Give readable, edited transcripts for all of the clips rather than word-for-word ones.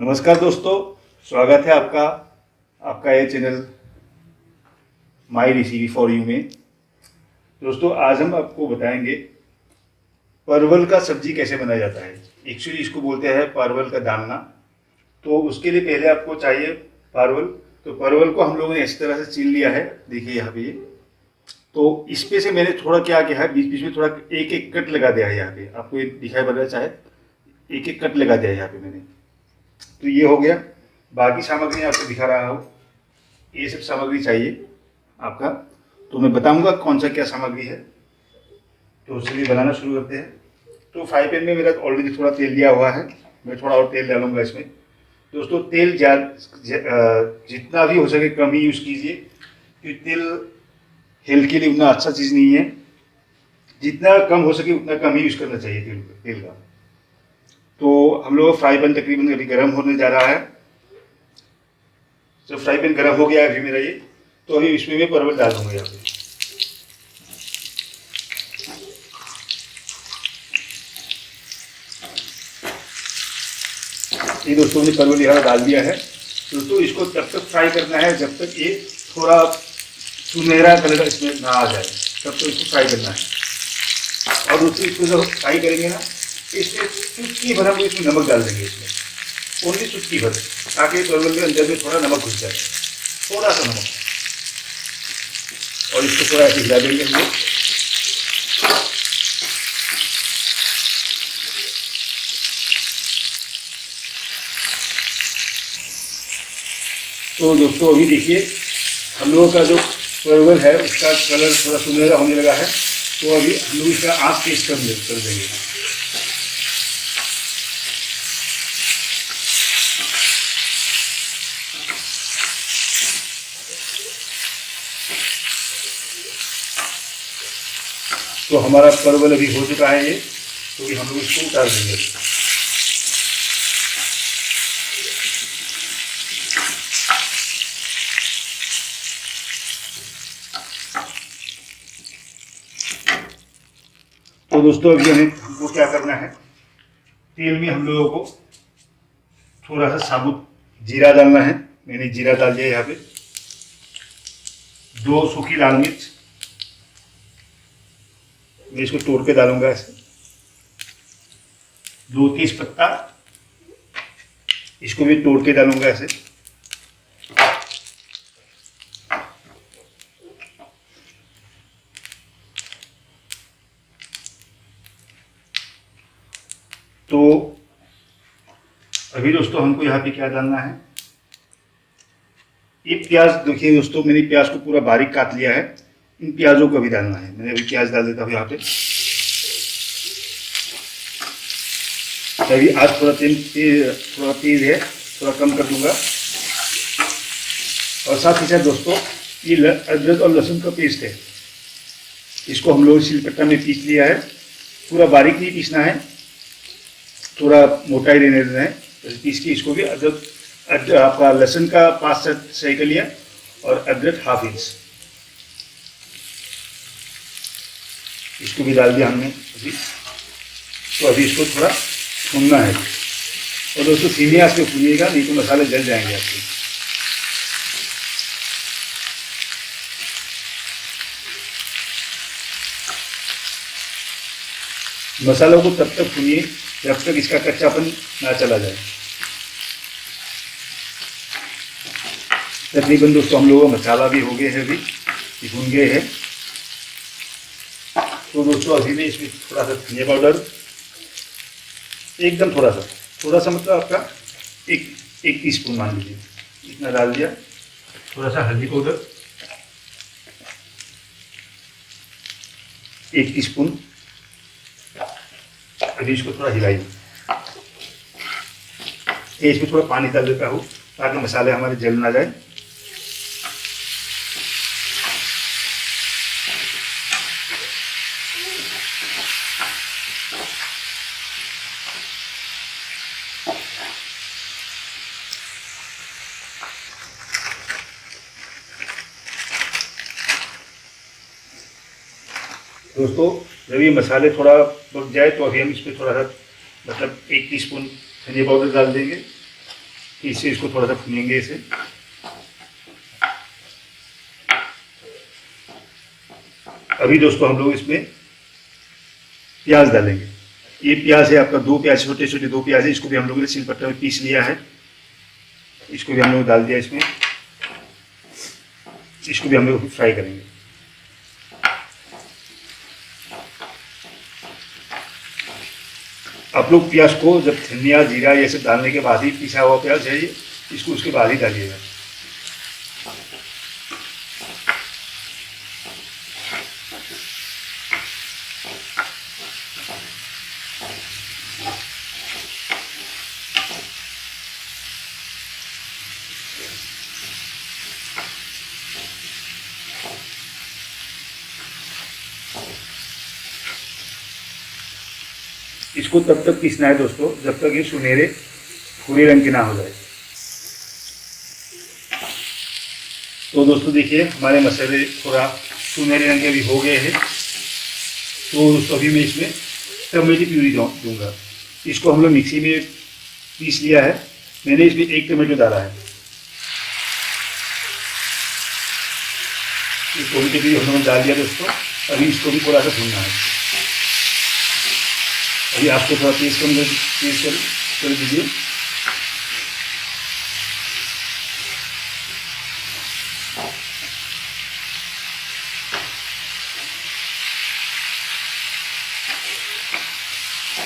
नमस्कार दोस्तों, स्वागत है आपका आपका ये channel my recipe for you में। दोस्तों, आज हम आपको बताएंगे परवल का सब्जी कैसे बनाया जाता है। एक्चुअली इसको बोलते हैं परवल का डालना। तो उसके लिए पहले आपको चाहिए परवल। तो परवल को हम लोगों ने इस तरह से छील लिया है, देखिए यहाँ पे। तो इस पे से मैंने थोड़ा क्या किया है, बीच बीच में थोड़ा एक एक कट लगा दिया है। यहाँ पे आपको ये दिखाई पड़ रहा है, चाहे एक एक कट लगा दिया है यहाँ पे मैंने। तो ये हो गया। बाकी सामग्री आपको दिखा रहा हूँ, ये सब सामग्री चाहिए आपका। तो मैं बताऊंगा कौन सा क्या सामग्री है। तो चलिए बनाना शुरू करते हैं। तो फ्राई पैन में मेरा ऑलरेडी थोड़ा तेल दिया हुआ है, मैं थोड़ा और तेल डालूंगा इसमें। दोस्तों, तेल जितना भी हो सके कम ही यूज़ कीजिए, क्योंकि तेल हेल्थ के लिए उतना अच्छा चीज़ नहीं है। जितना कम हो सके उतना कम ही यूज़ करना चाहिए तेल का। तो हम लोग फ्राई पैन तकरीबन अभी गर्म होने जा रहा है। जब फ्राई पैन गर्म हो गया है अभी मेरा ये, तो अभी इसमें मैं परवल डाल दूंगा यहाँ पे। ये दोस्तों ने परवल यहाँ डाल दिया है। दोस्तों, इसको तब तक फ्राई करना है जब तक ये थोड़ा सुनहरा कलर इसमें ना आ जाए, तब तक इसको फ्राई करना है। और दोस्तों, इसको जब फ्राई करेंगे ना, इसमें चुटकी भर हम इसमें नमक डाल देंगे, इसमें ओनली चुटकी भर, ताकि परवल के अंदर में थोड़ा नमक घुस जाए, थोड़ा सा नमक। और इसको थोड़ा ऐसे हिला देंगे हम लोग। तो दोस्तों, अभी देखिए हम लोगों का जो परवल है उसका कलर थोड़ा सुनहरा होने लगा है। तो अभी हम लोग इसका आँच तेज कर देंगे। तो हमारा परवल अभी हो चुका है ये, तो अभी हम लोग इसको उतार देंगे। तो दोस्तों, अभी हमको क्या करना है, तेल में हम लोगों को थोड़ा सा साबुत जीरा डालना है। मैंने जीरा डाल दिया यहाँ पे। 2 सूखी लाल मिर्च मैं इसको तोड़ के डालूंगा ऐसे। 2 तेज पत्ता, इसको भी तोड़ के डालूंगा ऐसे। तो अभी दोस्तों हमको यहाँ पे क्या डालना है, ये प्याज। देखिए दोस्तों, मैंने प्याज को पूरा बारीक काट लिया है। इन प्याजों को भी डालना है। मैंने अभी प्याज डाल देता हूँ यहाँ पे। अभी आज थोड़ा तेज है, थोड़ा कम कर दूंगा। और साथ ही साथ दोस्तों, ये अदरक और लहसुन का पेस्ट है, इसको हम लोग सिलपट्टा में पीस लिया है। पूरा बारीक नहीं पीसना है, थोड़ा मोटा ही रहने देना है। तो पीस के इसको भी अदरक आपका लहसुन का 5 सही कर लिया, और अदरक ½ इंच, इसको भी डाल दिया हमने अभी। तो अभी इसको थोड़ा भूनना है। और दोस्तों, धीमी आंच पे भूनिएगा, नहीं तो मसाले जल जाएंगे आपके। मसालों को तब तक भूनिए जब तक इसका कच्चापन ना चला जाए। तकरीबन दोस्तों हम लोगों का मसाला भी हो गए हैं, अभी भून गए हैं। तो दोस्तों, अभी मैं इसमें थोड़ा सा धनिया पाउडर, एकदम थोड़ा सा मतलब आपका एक टीस्पून मान लीजिए, इतना डाल दिया। थोड़ा सा हल्दी पाउडर 1 टीस्पून। अभी इसको थोड़ा हिलाइए। इसमें थोड़ा पानी डाल देता हूँ ताकि मसाले हमारे जल ना जाए। दोस्तों, जब ये मसाले थोड़ा पक जाए तो अभी हम इसमें थोड़ा सा मतलब 1 टीस्पून धनिया पाउडर डाल देंगे। इससे इसको थोड़ा सा भूनेंगे इसे। अभी दोस्तों हम लोग इसमें प्याज डालेंगे। ये प्याज है आपका 2 प्याज, छोटे छोटे 2 प्याज है, इसको भी हम लोगों ने सिलबट्टा में पीस लिया है। इसको भी हम लोग डाल दिया इसमें। इसको भी हम लोग फ्राई करेंगे। आप लोग प्याज को जब धनिया जीरा ये सब डालने के बाद ही, पिसा हुआ प्याज है ये, इसको उसके बाद ही डालिएगा। इसको तब तक पीसना है दोस्तों जब तक ये सुनहरे भूरे रंग के ना हो जाए। तो दोस्तों देखिए हमारे मसाले थोड़ा सुनहरे रंग के भी हो गए हैं। तो दोस्तों अभी मैं इसमें टमाटो प्यूरी दूंगा। इसको हम लोग मिक्सी में पीस लिया है। मैंने इसमें 1 टमाटो डाला है। टमाटो प्यूरी हम लोगों ने डाल दिया दोस्तों। अभी इसको भी थोड़ा सा भूनना है। अभी आपको थोड़ा तेज कर दीजिए।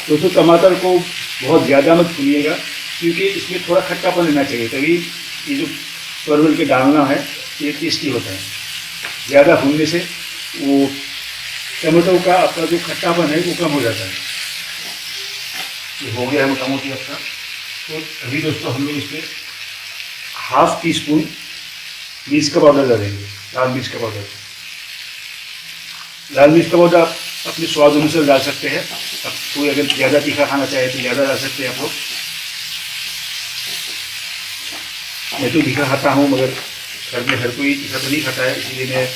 दोस्तों टमाटर को बहुत ज़्यादा मत भूनिएगा, क्योंकि इसमें थोड़ा खट्टापन लेना चाहिए, तभी ये जो परवल के डालना है ये टेस्टी होता है। ज़्यादा भूनने से वो टमाटो का आपका जो खट्टापन है वो कम हो जाता है। ये हो गया है मोटा मोटी आपका। तो अभी दोस्तों हम लोग इसमें 1/2 टीस्पून मिर्च का पाउडर डालेंगे, लाल मिर्च का पाउडर। लाल मिर्च का पाउडर आप अपने स्वाद अनुसार डाल सकते हैं। अब कोई अगर ज़्यादा तीखा खाना चाहे तो ज़्यादा डाल सकते हैं आप लोग। मैं तो तीखा खाता हूँ, मगर घर में हर कोई तीखा तो नहीं खाता है, इसलिए मैं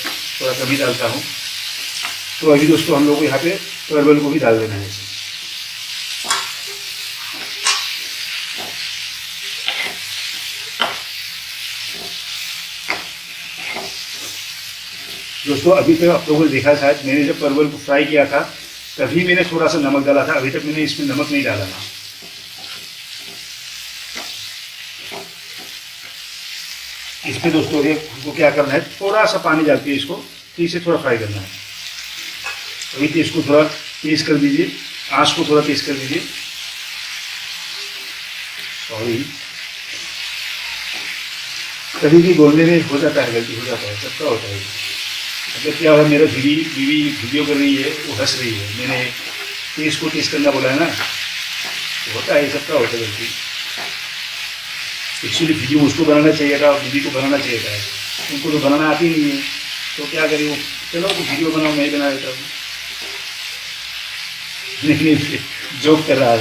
थोड़ा कम ही डालता हूँ। तो अभी दोस्तों हम लोग को यहाँ पे परवल को भी डाल देना है। दोस्तों अभी तक आप लोगों ने देखा शायद मैंने जब परवल को फ्राई किया था तभी मैंने थोड़ा सा नमक डाला था। अभी तक मैंने इसमें नमक नहीं डाला था। इसमें दोस्तों हमको क्या करना है, थोड़ा सा पानी डाल के इसको फिर से थोड़ा फ्राई करना है। अभी तो इसको थोड़ा तेज कर दीजिए, आँच को थोड़ा तेज कर दीजिए। सॉरी, कभी भी बोलने में हो जाता है, गलती हो जाता है, सबका होता है। अगर क्या है, मेरा बीवी वीडियो कर रही है, वो हंस रही है। मैंने तेज को तेज करना बोला है ना, होता है, सबका होता है गलती। एक्चुअली वीडियो उसको बनाना चाहिए था, बीवी को बनाना चाहिए था। उनको तो बनाना आती नहीं है, तो क्या करें वो, चलो तो वीडियो बनाओ, मैं बना देता हूँ। नहीं, जोक कर रहा है।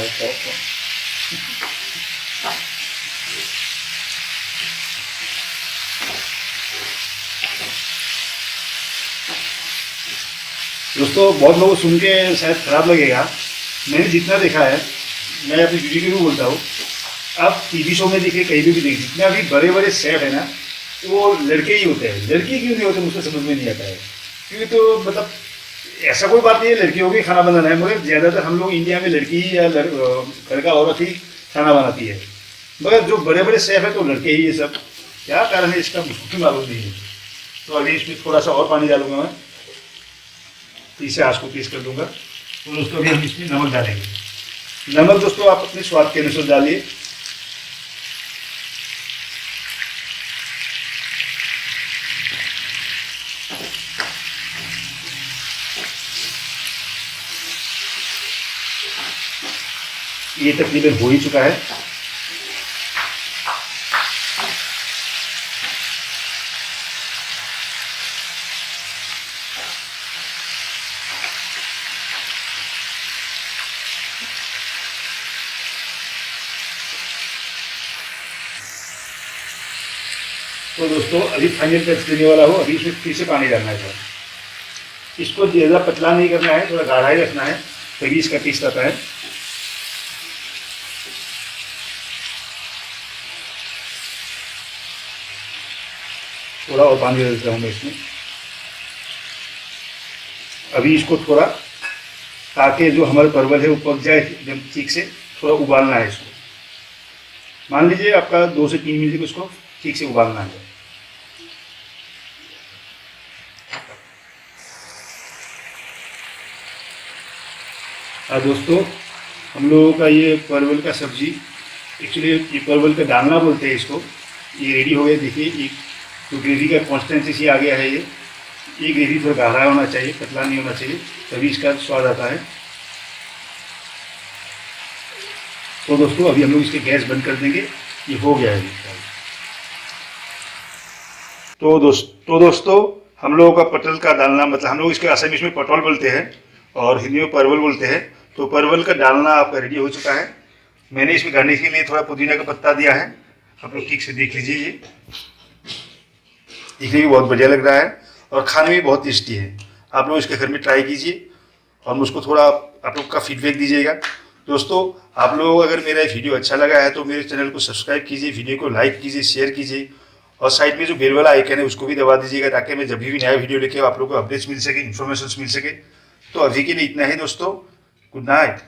दोस्तों बहुत लोगों को सुन के शायद ख़राब लगेगा, मैंने जितना देखा है, मैं अपनी बीवी को भी बोलता हूँ, आप टीवी शो में देखे, कहीं भी देखिए, जितना भी बड़े बड़े शेफ है ना, वो लड़के ही होते हैं। लड़की क्यों नहीं होते मुझको समझ में नहीं आता है। क्योंकि तो मतलब ऐसा कोई बात नहीं है लड़कियों को खाना बनाना है, मगर ज़्यादातर हम लोग इंडिया में लड़की ही या घर का औरत ही खाना बनाती है। मगर जो बड़े बड़े शेफ है तो लड़के ही ये सब, क्या कारण है इसका मुझको मालूम नहीं है। तो अभी इसमें थोड़ा सा और पानी डालूंगा मैं, इसे आँच को तेज कर दूंगा। तो दोस्तों अभी हम इसमें नमक डालेंगे। नमक दोस्तों आप अपने स्वाद के अनुसार डालिए। ये तकरीबन हो ही चुका है। तो दोस्तों अभी फाइनल टच देने वाला हो। अभी इसमें फिर से पानी डालना है थोड़ा। इसको ज़्यादा पतला नहीं करना है, थोड़ा गाढ़ा ही रखना है, तभी इसका टेस्ट आता है। थोड़ा और पानी दे देता हूँ मैं इसमें। अभी इसको थोड़ा, ताकि जो हमारा परवल है वो पक जाए एकदम ठीक से, थोड़ा उबालना है इसको। मान लीजिए आपका 2 से 3 मिनट इसको ठीक से उबालना है। दोस्तों, हम लोगों का ये परवल का सब्जी, एक्चुअली ये परवल का डालना बोलते हैं इसको, ये रेडी हो गया। देखिए ये तो ग्रेवी का कॉन्सिस्टेंसी आ गया है। ये ग्रेवी थोड़ा गाढ़ा होना चाहिए, पतला नहीं होना चाहिए, तभी इसका स्वाद आता है। तो दोस्तों अभी हम लोग इसके गैस बंद कर देंगे, ये हो गया है। तो दोस्तों हम लोगों का पटल का डालना, मतलब हम लोग इसके असमिया में पटोल बोलते हैं और हिंदी में परवल बोलते हैं। तो परवल का डालना आपका रेडी हो चुका है। मैंने इसमें गार्निश के लिए थोड़ा पुदीना का पत्ता दिया है, आप लोग ठीक से देख लीजिए। ये दिखने में बहुत बढ़िया लग रहा है और खाने में बहुत टेस्टी है। आप लोग इसके घर में ट्राई कीजिए और मुझको थोड़ा आप लोग का फीडबैक दीजिएगा। दोस्तों, आप लोग अगर मेरा वीडियो अच्छा लगा है तो मेरे चैनल को सब्सक्राइब कीजिए, वीडियो को लाइक कीजिए, शेयर कीजिए और साइड में जो बेल वाला आइकन है उसको भी दबा दीजिएगा, ताकि मैं जब भी नया वीडियो लेके आप लोगों को अपडेट्स मिल सके, इन्फॉर्मेशन मिल सके। तो अभी के लिए इतना ही दोस्तों, गुड नाइट।